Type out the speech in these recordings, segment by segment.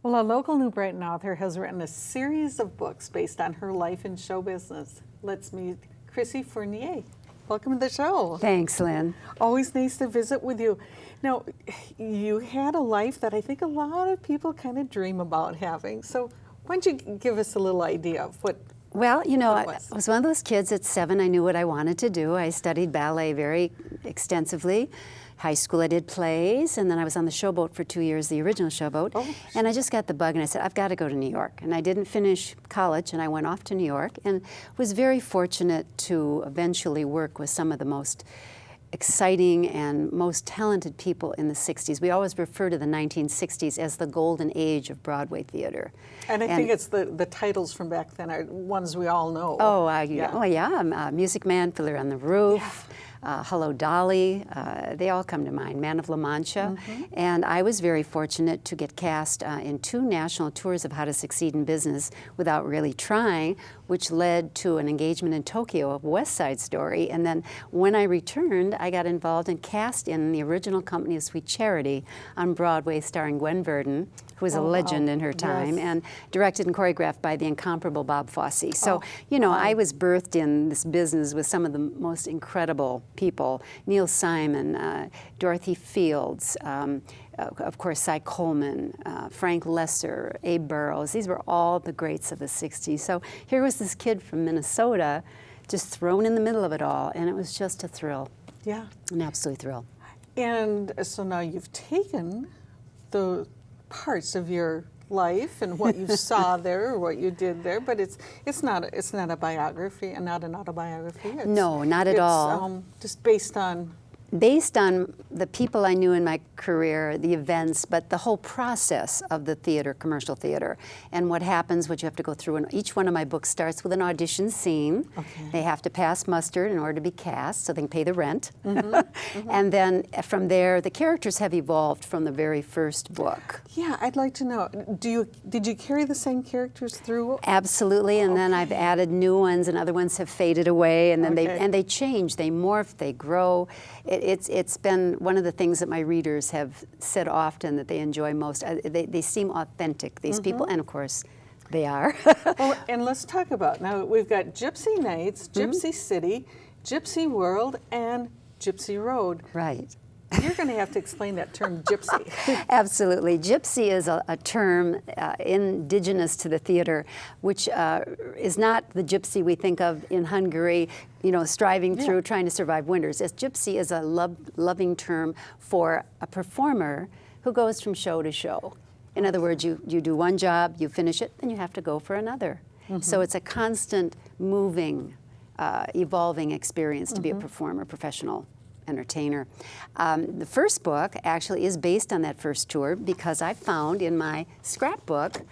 Well, a local New Brighton author has written a series of books based on her life in show business. Let's meet Chrissy Fournier. Welcome to the show. Thanks, Lynn. Always nice to visit with you. Now, you had a life that I think a lot of people kind of dream about having. So why don't you give us a little idea of what? Well, you know, I was one of those kids at 7. I knew what I wanted to do. I studied ballet very extensively. High school, I did plays, and then I was on the showboat for 2 years, the original showboat. Oh. And I just got the bug, and I said, I've got to go to New York. And I didn't finish college, and I went off to New York, and was very fortunate to eventually work with some of the most exciting and most talented people in the 60s. We always refer to the 1960s as the golden age of Broadway theater. And I think it's the titles from back then are ones we all know. Music Man, Fiddler on the Roof. Hello, Dolly, they all come to mind, Man of La Mancha. And I was very fortunate to get cast in 2 national tours of How to Succeed in Business Without Really Trying, which led to an engagement in Tokyo of West Side Story. And then when I returned, I got involved and cast in the original Company of Sweet Charity on Broadway, starring Gwen Verdon, who was a legend in her time, and directed and choreographed by the incomparable Bob Fosse. So, you know, I was birthed in this business with some of the most incredible people, Neil Simon, Dorothy Fields, of course, Cy Coleman, Frank Lesser, Abe Burrows. These were all the greats of the 60s. So here was this kid from Minnesota just thrown in the middle of it all, and it was just a thrill. Yeah. An absolute thrill. And so now you've taken the parts of your life and what you saw there or what you did there, but it's not a biography and not an autobiography. No, not at all. Just based on the people I knew in my career, the events, but the whole process of the theater, commercial theater, and what happens, what you have to go through. And each one of my books starts with an audition scene. Okay. They have to pass muster in order to be cast, so they can pay the rent. And then from there, the characters have evolved from the very first book. Yeah, I'd like to know, did you carry the same characters through? Absolutely, and then I've added new ones, and other ones have faded away, and then they change, they morph, they grow. It's been one of the things that my readers have said often that they enjoy most. They seem authentic, these people, and of course, they are. Well, and let's talk about, now we've got Gypsy Nights, Gypsy City, Gypsy World, and Gypsy Road. Right. You're going to have to explain that term, gypsy. Absolutely. Gypsy is a term indigenous to the theater, which is not the gypsy we think of in Hungary, you know, striving through, trying to survive winters. As gypsy is a loving term for a performer who goes from show to show. In other words, you do one job, you finish it, then you have to go for another. So it's a constant, moving, evolving experience to be a performer, professional entertainer. The first book actually is based on that first tour because I found in my scrapbook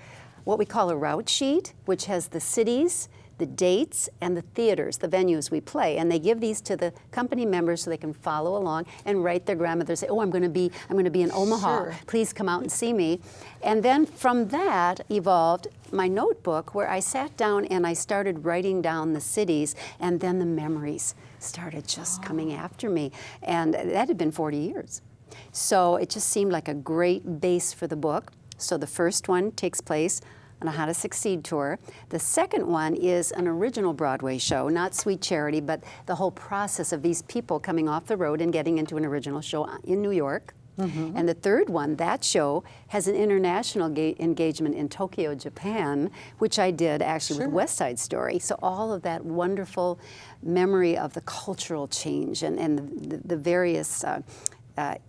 what we call a route sheet, which has the cities, the dates, and the theaters, the venues we play. And they give these to the company members so they can follow along and write their grandmother, say, oh, I'm going to be in Omaha. Please come out and see me. And then from that evolved my notebook where I sat down and I started writing down the cities, and then the memories started just coming after me. And that had been 40 years. So it just seemed like a great base for the book. So the first one takes place on a How to Succeed tour. The second one is an original Broadway show, not Sweet Charity, but the whole process of these people coming off the road and getting into an original show in New York. And the third one, that show, has an international engagement in Tokyo, Japan, which I did actually with West Side Story. So all of that wonderful memory of the cultural change and the various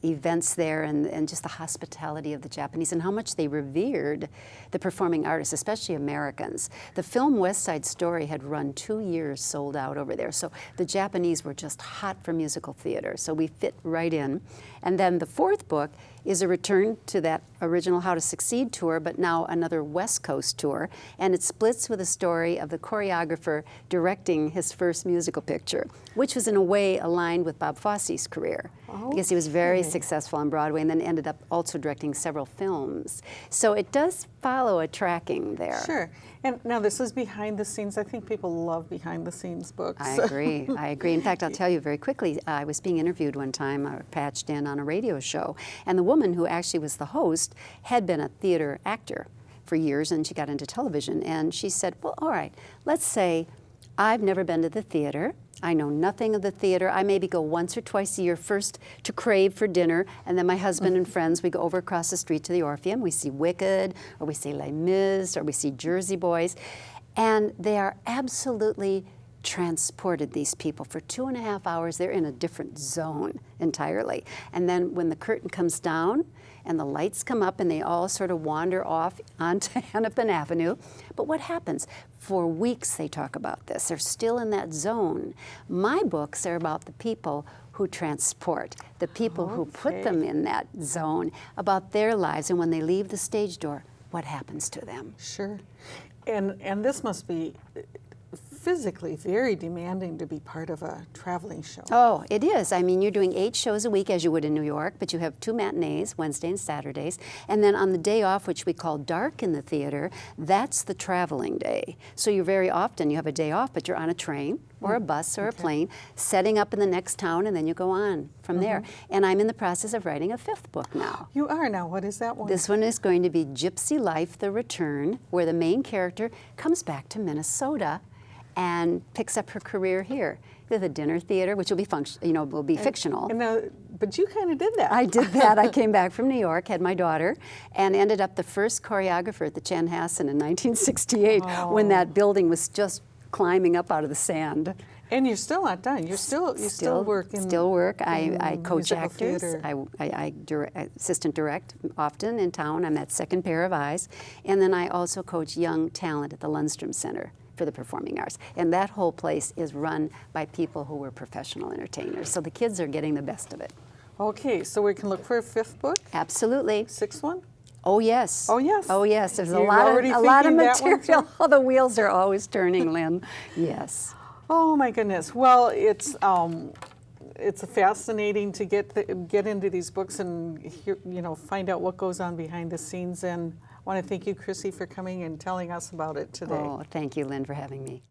events there and just the hospitality of the Japanese and how much they revered the performing artists, especially Americans. The film West Side Story had run 2 years sold out over there, so the Japanese were just hot for musical theater, so we fit right in. And then the fourth book is a return to that original How to Succeed tour, but now another West Coast tour, and it splits with a story of the choreographer directing his first musical picture, which was in a way aligned with Bob Fosse's career, because he was very successful on Broadway and then ended up also directing several films. So it does follow a tracking there. Sure. And now this is behind the scenes. I think people love behind the scenes books. I agree. I agree. In fact, I'll tell you very quickly, I was being interviewed one time, patched in on a radio show, and the woman who actually was the host had been a theater actor for years, and she got into television. And she said, well, all right, let's say I've never been to the theater. I know nothing of the theater. I maybe go once or twice a year, first to Crave for dinner, and then my husband and friends, we go over across the street to the Orpheum. We see Wicked, or we see Les Mis, or we see Jersey Boys. And they are absolutely transported, these people. For 2.5 hours, they're in a different zone entirely. And then when the curtain comes down and the lights come up and they all sort of wander off onto Hennepin Avenue. But what happens? For weeks they talk about this. They're still in that zone. My books are about the people who transport, the people who put them in that zone, about their lives, and when they leave the stage door, what happens to them. Sure. And this must be physically very demanding to be part of a traveling show. Oh, it is. I mean, you're doing 8 shows a week as you would in New York, but you have 2 matinees, Wednesday and Saturdays. And then on the day off, which we call dark in the theater, that's the traveling day. So you're very often, you have a day off, but you're on a train or a bus or a plane, setting up in the next town, and then you go on from there. And I'm in the process of writing a 5th book now. You are now. What is that one? This one is going to be Gypsy Life, The Return, where the main character comes back to Minnesota and picks up her career here. The dinner theater, which will be will be fictional. But you kind of did that. I did that. I came back from New York, had my daughter, and ended up the first choreographer at the Chanhassen in 1968 when that building was just climbing up out of the sand. And you're still not done. You still work in Still work. I coach actors. Theater. I assistant direct often in town. I'm that second pair of eyes. And then I also coach young talent at the Lundstrom Center for the Performing Arts. And that whole place is run by people who were professional entertainers. So the kids are getting the best of it. Okay, so we can look for a 5th book? Absolutely. 6th one? Oh, yes. Oh, yes. Oh, yes. There's You're a lot already of thinking that one, material. too? The wheels are always turning, Lynn. Yes. Oh my goodness. Well, it's fascinating to get into these books and hear, find out what goes on behind the scenes. And I want to thank you, Chrissy, for coming and telling us about it today. Oh, thank you, Lynn, for having me.